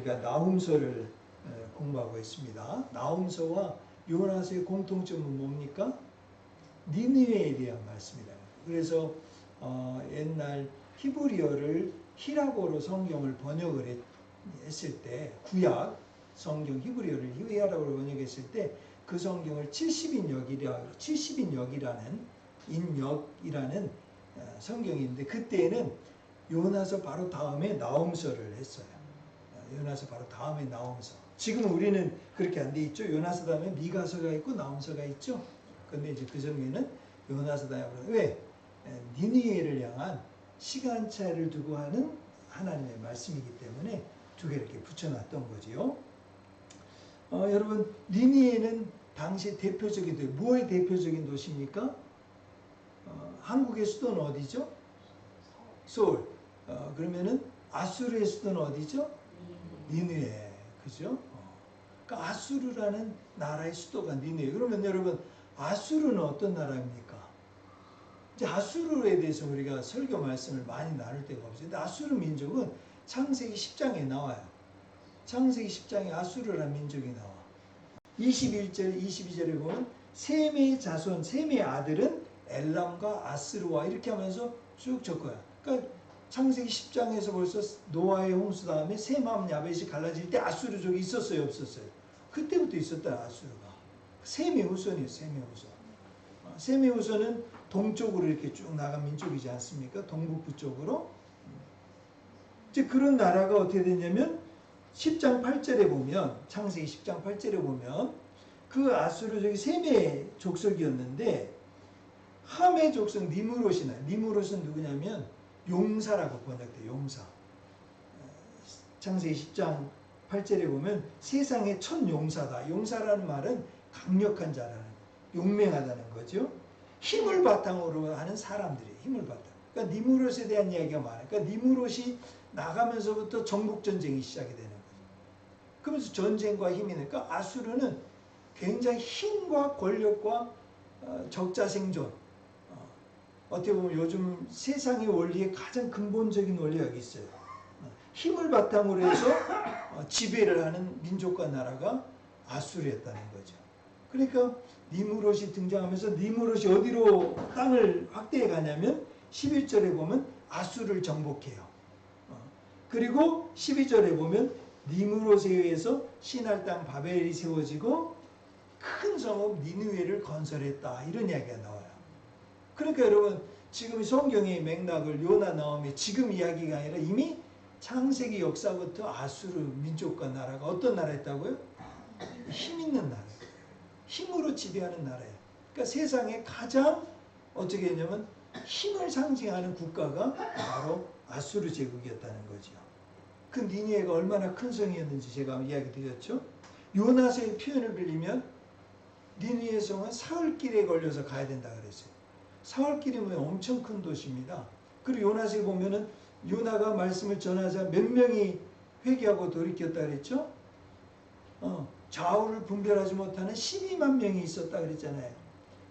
우리가 나훔서를 공부하고 있습니다. 나훔서와 요나서의 공통점은 뭡니까? 니느웨에 대한 말씀이다. 그래서 옛날 히브리어를 히라고로 성경을 번역을 했을 때, 구약 성경 히브리어를 히라고로 번역했을 때 그 성경을 70인역이라는 성경이 있는데, 그때는 요나서 바로 다음에 나훔서를 했어요. 요나서 바로 다음에 나훔서. 지금 우리는 그렇게 안 돼 있죠. 요나서 다음에 미가서가 있고 나훔서가 있죠. 근데 이제 그 전에는 요나서 다음에 왜? 니느웨를 향한 시간차를 두고 하는 하나님의 말씀이기 때문에 두 개 이렇게 붙여놨던 거지요. 여러분, 니느웨는 당시 대표적인 도시, 뭐의 대표적인 도시입니까? 한국의 수도는 어디죠? 서울. 그러면은 아수르의 수도는 어디죠? 니느웨. 그죠? 그러니까 아수르라는 나라의 수도가 니느웨. 그러면 여러분, 아수르는 어떤 나라입니까? 이제 아수르에 대해서 우리가 설교 말씀을 많이 나눌 때가 없어요. 근데 아수르 민족은 창세기 10장에 나와요. 창세기 10장에 아수르라는 민족이 나와. 21절, 22절에 보면 셈의 자손, 셈의 아들은 엘람과 아스르와 이렇게 하면서 쭉 적어요. 그러니까 창세기 10장에서 벌써 노아의 홍수 다음에 셈함 야벳이 갈라질 때 아수르족이 있었어요, 없었어요? 그때부터 있었다, 아수르가. 셈의 후손이에요, 셈의 후손. 셈의 후손은 동쪽으로 이렇게 쭉 나간 민족이지 않습니까? 동북부 쪽으로. 이제 그런 나라가 어떻게 되냐면 10장 8절에 보면, 창세기 10장 8절에 보면 그 아수르족이 셈의 족속이었는데 함의 족속 니므롯이 나요. 니므롯은 누구냐면 용사라고 번역돼요. 용사. 창세기 10장 8절에 보면 세상의 첫 용사다. 용사라는 말은 강력한 자라는, 용맹하다는 거죠. 힘을 바탕으로 하는 사람들이에요. 힘을 바탕. 그러니까 니므롯에 대한 이야기가 많아요. 그러니까 니므롯이 나가면서부터 정복전쟁이 시작이 되는 거죠. 그러면서 전쟁과 힘이 나니까 아수르는 굉장히 힘과 권력과 적자생존, 어떻게 보면 요즘 세상의 원리의 가장 근본적인 원리가 여기 있어요. 힘을 바탕으로 해서 지배를 하는 민족과 나라가 아수르였다는 거죠. 그러니까 니므롯이 등장하면서 니므롯이 어디로 땅을 확대해 가냐면 11절에 보면 아수르를 정복해요. 그리고 12절에 보면 니므롯에 의해서 신할 땅 바벨이 세워지고 큰 성읍 니느웨를 건설했다. 이런 이야기가 나와요. 그러니까 여러분, 지금 성경의 맥락을 요나 나오면 지금 이야기가 아니라 이미 창세기 역사부터 아수르 민족과 나라가 어떤 나라였다고요? 힘 있는 나라. 힘으로 지배하는 나라예요. 그러니까 세상에 가장 어떻게 했냐면 힘을 상징하는 국가가 바로 아수르 제국이었다는 거죠. 그 니느웨가 얼마나 큰 성이었는지 제가 이야기 드렸죠. 요나서의 표현을 빌리면 니느웨 성은 사흘길에 걸려서 가야 된다 그랬어요. 사흘길이면 엄청 큰 도시입니다. 그리고 요나서에 보면은 요나가 말씀을 전하자 몇 명이 회개하고 돌이켰다 그랬죠. 좌우를 분별하지 못하는 12만 명이 있었다 그랬잖아요.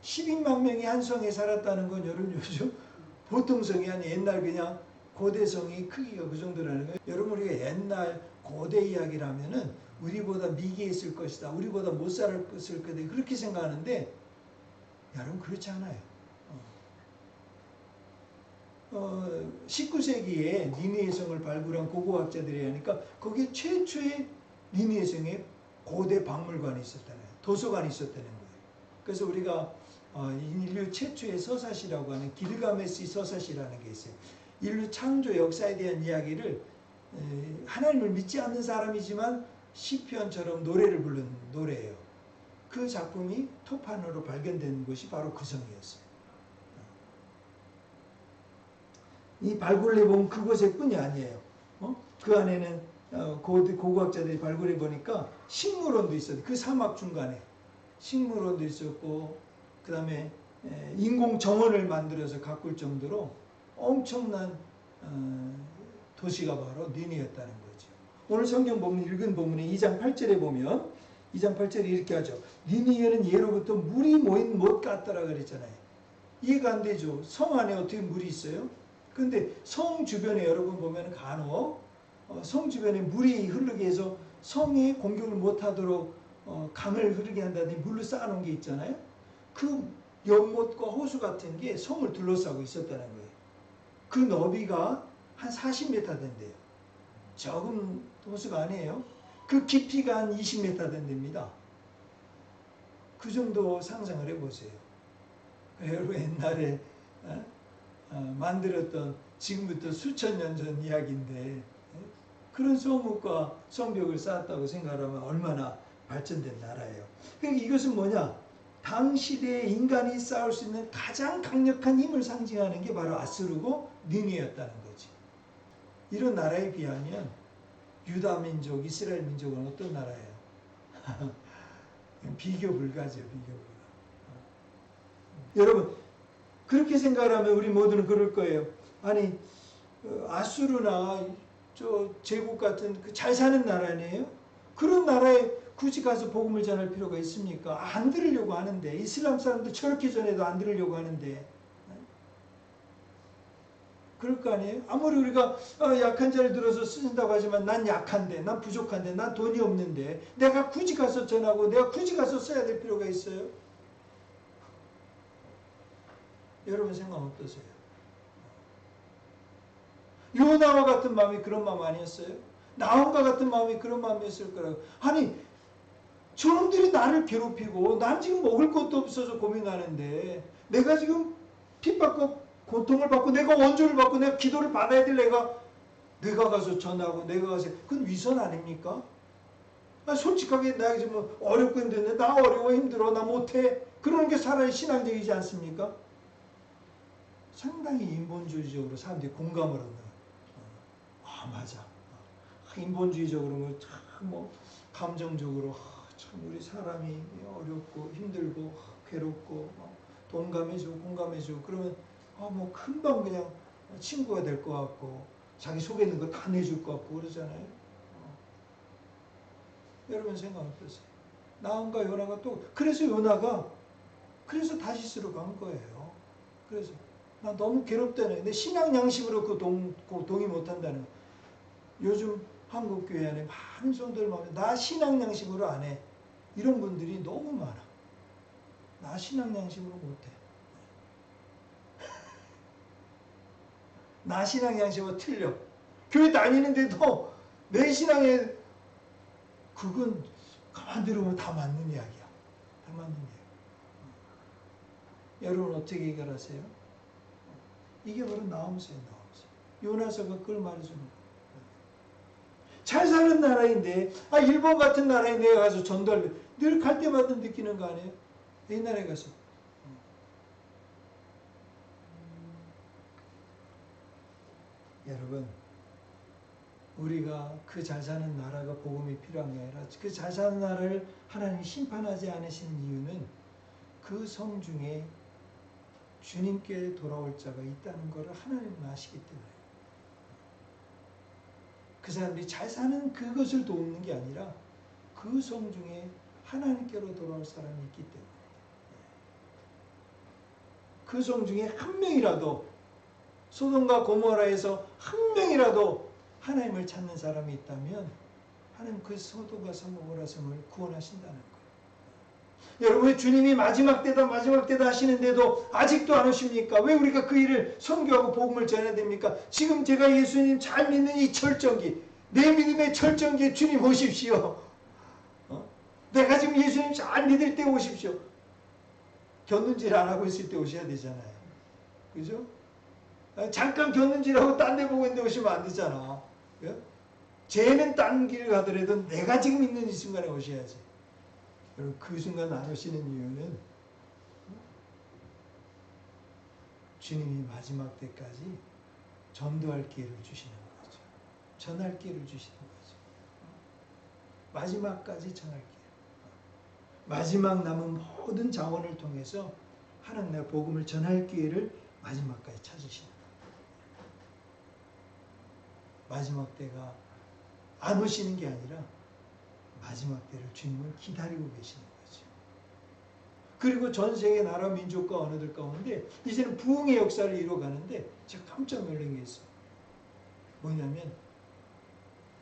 12만 명이 한 성에 살았다는 건 여러분 요즘 보통 성이 아니 옛날 그냥 고대 성이 크기가 그 정도라는 거예요. 여러분, 우리가 옛날 고대 이야기를 하면은 우리보다 미개했을 것이다, 우리보다 못 살았을 거다, 그렇게 생각하는데 여러분 그렇지 않아요. 19세기에 니느웨 성을 발굴한 고고학자들이 하니까 거기에 최초의 니느웨 성에 고대 박물관이 있었다는 거예요. 도서관이 있었다는 거예요. 그래서 우리가 인류 최초의 서사시라고 하는 길가메시 서사시라는 게 있어요. 인류 창조 역사에 대한 이야기를 하나님을 믿지 않는 사람이지만 시편처럼 노래를 부른 노래예요. 그 작품이 토판으로 발견된 곳이 바로 그 성이었어요. 이 발굴해본 그곳의 뿐이 아니에요. 그 안에는 고고학자들이 발굴해 보니까 식물원도 있었어요. 그 사막 중간에 식물원도 있었고, 그 다음에 인공 정원을 만들어서 가꿀 정도로 엄청난 도시가 바로 니느웨였다는 거죠. 오늘 성경 본문 읽은 본문에 2장 8절에 보면 2장 8절에 이렇게 하죠. 니느웨는 예로부터 물이 모인 못 같더라 그랬잖아요. 이해가 안 되죠. 성 안에 어떻게 물이 있어요? 근데 성 주변에 여러분 보면 간혹 성 주변에 물이 흐르게 해서 성에 공격을 못하도록 강을 흐르게 한다든지 물로 쌓아놓은 게 있잖아요. 그 연못과 호수 같은 게 성을 둘러싸고 있었다는 거예요. 그 너비가 한 40m 된대요. 적은 호수가 아니에요. 그 깊이가 한 20m 된답니다. 그 정도 상상을 해보세요. 여러분 옛날에 만들었던 지금부터 수천 년 전 이야기인데 그런 성읍과 성벽을 쌓았다고 생각하면 얼마나 발전된 나라예요. 그러니까 이것은 뭐냐? 당시대에 인간이 쌓을 수 있는 가장 강력한 힘을 상징하는 게 바로 아수르고 니느웨였다는 거지. 이런 나라에 비하면 유다 민족, 이스라엘 민족은 어떤 나라예요? 비교 불가죠. 비교 불가. 여러분 그렇게 생각하면 우리 모두는 그럴 거예요. 아니 아수르나 저 제국 같은 잘 사는 나라네요. 그런 나라에 굳이 가서 복음을 전할 필요가 있습니까? 안 들으려고 하는데 이슬람 사람들 저렇게 전해도 안 들으려고 하는데 그럴 거 아니에요? 아무리 우리가 약한 자를 들어서 쓰신다고 하지만 난 약한데, 난 부족한데, 난 돈이 없는데 내가 굳이 가서 전하고 내가 굳이 가서 써야 될 필요가 있어요? 여러분 생각 어떠세요? 요나와 같은 마음이 그런 마음 아니었어요? 나온과 같은 마음이 그런 마음이었을 거라고. 아니 저놈들이 나를 괴롭히고 난 지금 먹을 것도 없어서 고민하는데 내가 지금 핍받고 고통을 받고 내가 원조를 받고 내가 기도를 받아야 될 내가 가서 전하고 내가 가서 그건 위선 아닙니까? 솔직하게 내가 지금 어렵고 힘든데 나 어려워 힘들어 나 못해 그러는 게 사람이 신앙적이지 않습니까? 상당히 인본주의적으로 사람들이 공감을 하는 거예요. 맞아. 인본주의적으로 참 감정적으로 참 우리 사람이 어렵고 힘들고 괴롭고 동감해주고 공감해주고 그러면 금방 그냥 친구가 될 것 같고 자기 속에 있는 거 다 내줄 것 같고 그러잖아요. 여러분 생각 어떠세요? 나온과 요나가 또 그래서 요나가 그래서 다시스로 간 거예요. 그래서 나 너무 괴롭다네. 내 신앙 양심으로 동의 못한다는 거. 요즘 한국 교회 안에 많은 성도들 말하면 나 신앙 양심으로 안 해. 이런 분들이 너무 많아. 나 신앙 양심으로 못해. 나 신앙 양심으로 틀려. 교회 다니는데도 내 신앙에 그건 가만 들어보면 다 맞는 이야기야. 다 맞는 이야기. 여러분 어떻게 해결하세요? 이게 바로 나홈스예요. 요나서가 그걸 말해주는 거예요. 잘 사는 나라인데 일본 같은 나라에 내가 가서 전도할 늘 갈 때마다 느끼는 거 아니에요? 옛날에 가서 여러분 우리가 그 잘 사는 나라가 복음이 필요한 게 아니라 그 잘 사는 나라를 하나님이 심판하지 않으시는 이유는 그 성 중에 주님께 돌아올 자가 있다는 것을 하나님은 아시기 때문에 그 사람들이 잘 사는 그것을 돕는 게 아니라 그 성 중에 하나님께로 돌아올 사람이 있기 때문에 그 성 중에 한 명이라도 소돔과 고모라에서 한 명이라도 하나님을 찾는 사람이 있다면 하나님 그 소돔과 고모라 성을 구원하신다는 거예요. 여러분 주님이 마지막 때다 하시는데도 아직도 안 오십니까? 왜 우리가 그 일을 선교하고 복음을 전해야 됩니까? 지금 제가 예수님 잘 믿는 이 철정기 내 믿음의 철정기에 주님 오십시오. 내가 지금 예수님 잘 믿을 때 오십시오. 곁눈질 안 하고 있을 때 오셔야 되잖아요. 그죠? 잠깐 곁눈질하고 딴 데 보고 있는데 오시면 안 되잖아. 쟤는 딴 길 가더라도 내가 지금 있는 이 순간에 오셔야지. 여러분 그 순간 안 오시는 이유는 주님이 마지막 때까지 전도할 기회를 주시는 거죠. 전할 기회를 주시는 거죠. 마지막까지 전할 기회. 마지막 남은 모든 자원을 통해서 하나님의 복음을 전할 기회를 마지막까지 찾으시는 거예요. 마지막 때가 안 오시는 게 아니라 마지막 때를 주님은 기다리고 계시는 거죠. 그리고 전 세계 나라 민족과 언어들 가운데 이제는 부흥의 역사를 이루어가는데 제가 깜짝 놀란 게 있어요. 뭐냐면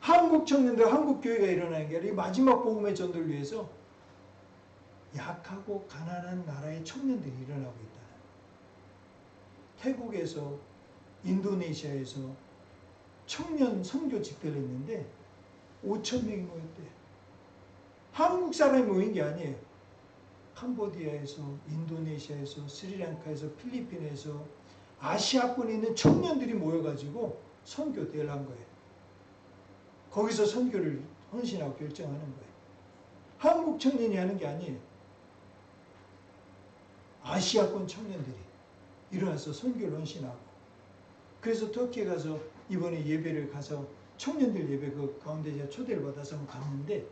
한국 청년들, 한국 교회가 일어나는 게 아니라 이 마지막 복음의 전도를 위해서 약하고 가난한 나라의 청년들이 일어나고 있다. 태국에서, 인도네시아에서 청년 선교 집회를 했는데 5,000명이 모였대. 한국 사람이 모인 게 아니에요. 캄보디아에서, 인도네시아에서, 스리랑카에서, 필리핀에서 아시아권에 있는 청년들이 모여가지고 선교대회를 한 거예요. 거기서 선교를 헌신하고 결정하는 거예요. 한국 청년이 하는 게 아니에요. 아시아권 청년들이 일어나서 선교를 헌신하고, 그래서 터키에 가서 이번에 예배를 가서 청년들 예배 그 가운데 제가 초대를 받아서 갔는데,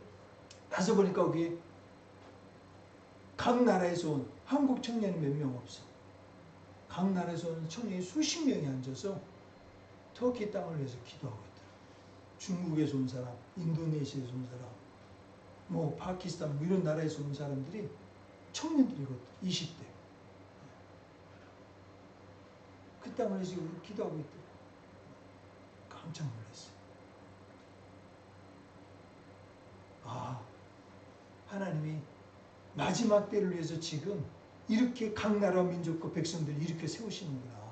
가서 보니까 거기 각 나라에서 온 한국 청년이 몇 명 없어. 각 나라에서 온 청년이 수십 명이 앉아서 터키 땅을 위해서 기도하고 있더라. 중국에서 온 사람, 인도네시아에서 온 사람, 뭐 파키스탄 뭐 이런 나라에서 온 사람들이 청년들이거든. 20대. 그 땅을 위해서 기도하고 있더라. 깜짝 놀랐어요. 아, 하나님이 마지막 때를 위해서 지금 이렇게 각 나라 민족과 백성들을 이렇게 세우시는구나.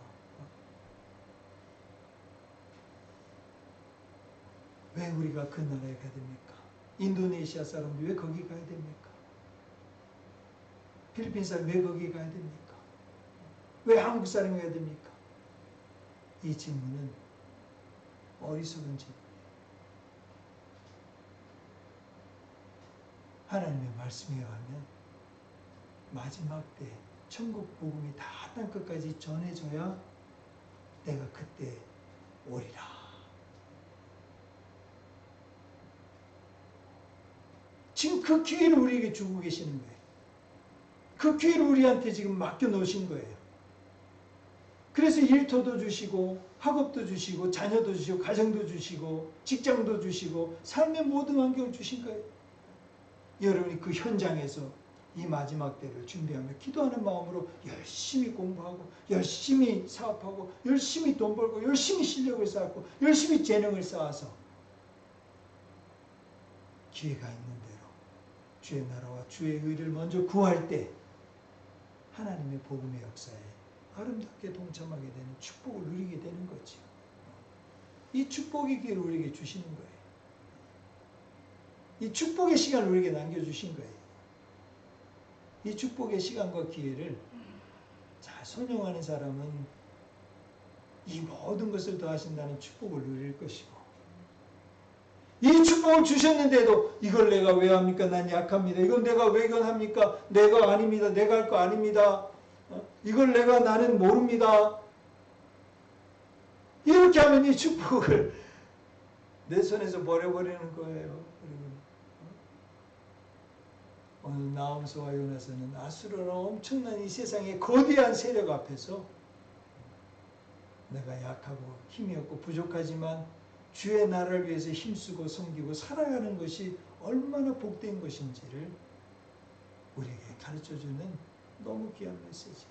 왜 우리가 그 나라에 가야 됩니까? 인도네시아 사람들 왜 거기 가야 됩니까? 필리핀 사람 왜 거기 가야 됩니까? 왜 한국 사람이 가야 됩니까? 이 질문은 어리석은 질문이에요. 하나님의 말씀에 의하면 마지막 때 천국 복음이 다 땅끝까지 전해져야 내가 그때 오리라. 지금 그 기회를 우리에게 주고 계시는 거예요. 그 기회를 우리한테 지금 맡겨 놓으신 거예요. 그래서 일터도 주시고 학업도 주시고 자녀도 주시고 가정도 주시고 직장도 주시고 삶의 모든 환경을 주신 거예요. 여러분이 그 현장에서 이 마지막 때를 준비하며 기도하는 마음으로 열심히 공부하고 열심히 사업하고 열심히 돈 벌고 열심히 실력을 쌓고 열심히 재능을 쌓아서 기회가 있는 대로 주의 나라와 주의 의를 먼저 구할 때 하나님의 복음의 역사에 아름답게 동참하게 되는 축복을 누리게 되는 거죠. 이 축복의 기회를 우리에게 주시는 거예요. 이 축복의 시간을 우리에게 남겨주신 거예요. 이 축복의 시간과 기회를 잘 선용하는 사람은 이 모든 것을 더하신다는 축복을 누릴 것이고, 이 축복을 주셨는데도 이걸 내가 왜 합니까? 난 약합니다. 이건 내가 왜 이건 합니까? 내가 아닙니다. 내가 할 거 아닙니다. 이걸 나는 모릅니다. 이렇게 하면 이 축복을 내 손에서 버려버리는 거예요. 오늘 나홈서와 요나서는 아수르라는 엄청난 이 세상의 거대한 세력 앞에서 내가 약하고 힘이 없고 부족하지만 주의 나라를 위해서 힘쓰고 섬기고 살아가는 것이 얼마나 복된 것인지를 우리에게 가르쳐주는 너무 귀한 메시지.